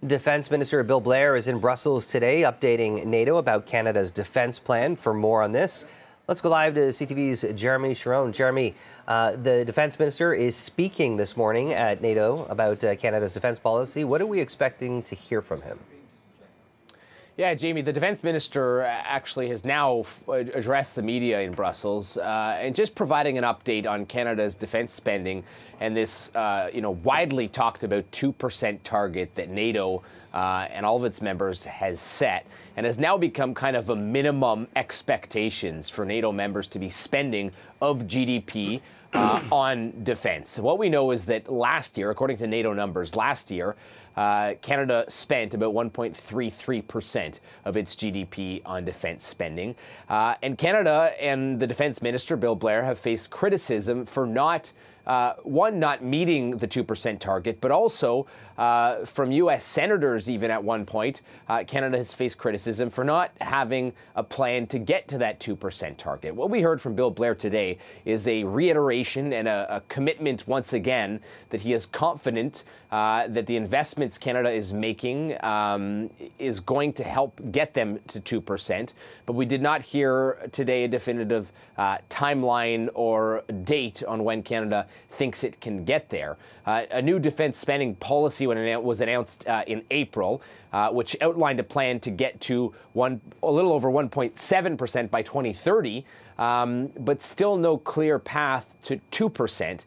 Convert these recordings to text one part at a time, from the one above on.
Defense Minister Bill Blair is in Brussels today, updating NATO about Canada's defense plan. For more on this, let's go live to CTV's Jeremy Sharon. Jeremy, the defense minister is speaking this morning at NATO about Canada's defense policy. What are we expecting to hear from him? Yeah, Jamie, the defense minister actually has now addressed the media in Brussels and just providing an update on Canada's defense spending and this, widely talked about 2% target that NATO and all of its members has set and has now become kind of a minimum expectations for NATO members to be spending of GDP on defense. What we know is that last year, according to NATO numbers, Canada spent about 1.33% of its GDP on defense spending. And Canada and the defense minister, Bill Blair, have faced criticism for not meeting the 2% target, but also from U.S. senators, even at one point, Canada has faced criticism for not having a plan to get to that 2% target. What we heard from Bill Blair today is a reiteration and a commitment once again that he is confident that the investments Canada is making is going to help get them to 2%. But we did not hear today a definitive timeline or date on when Canada thinks it can get there. A new defense spending policy was announced in April, which outlined a plan to get to a little over 1.7% by 2030, but still no clear path to 2%.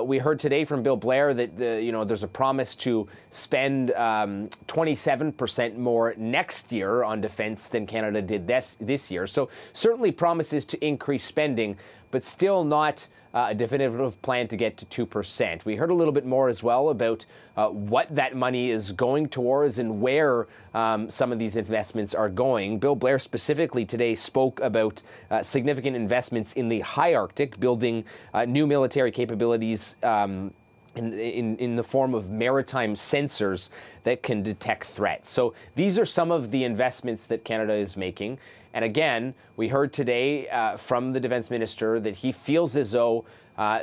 We heard today from Bill Blair that there's a promise to spend 27% more next year on defense than Canada did this year. So certainly promises to increase spending, but still not a definitive plan to get to 2%. We heard a little bit more as well about what that money is going towards and where some of these investments are going. Bill Blair specifically today spoke about significant investments in the high Arctic, building new military capabilities in the form of maritime sensors that can detect threats. So these are some of the investments that Canada is making. And again, we heard today from the defense minister that he feels as though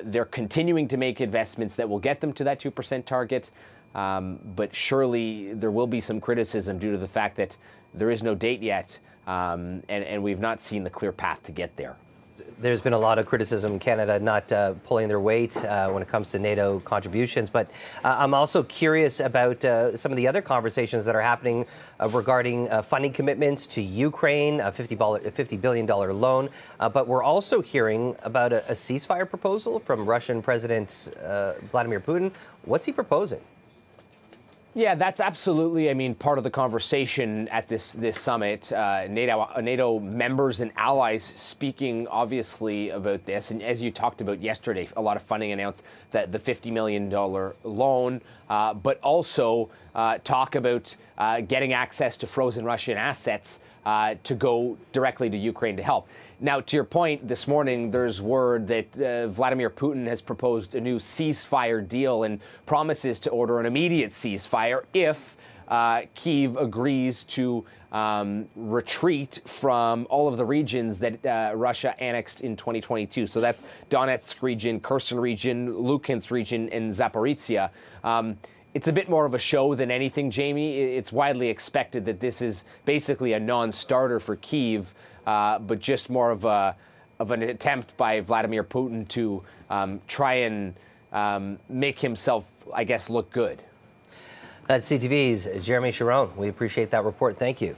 they're continuing to make investments that will get them to that 2% target. But surely there will be some criticism due to the fact that there is no date yet, and we've not seen the clear path to get there. There's been a lot of criticism, Canada not pulling their weight when it comes to NATO contributions. But I'm also curious about some of the other conversations that are happening regarding funding commitments to Ukraine, a $50 billion loan. But we're also hearing about a ceasefire proposal from Russian President Vladimir Putin. What's he proposing? Yeah, that's absolutely, part of the conversation at this summit. NATO members and allies speaking, obviously, about this. And as you talked about yesterday, a lot of funding announced that the $50 million loan, but also talk about getting access to frozen Russian assets to go directly to Ukraine to help. Now, to your point, this morning, there's word that Vladimir Putin has proposed a new ceasefire deal and promises to order an immediate ceasefire if Kyiv agrees to retreat from all of the regions that Russia annexed in 2022. So that's Donetsk region, Kherson region, Luhansk region, and Zaporizhia. It's a bit more of a show than anything, Jamie. It's widely expected that this is basically a non-starter for Kyiv, but just more of an attempt by Vladimir Putin to try and make himself, I guess, look good. That's CTV's Jeremy Sharon. We appreciate that report. Thank you.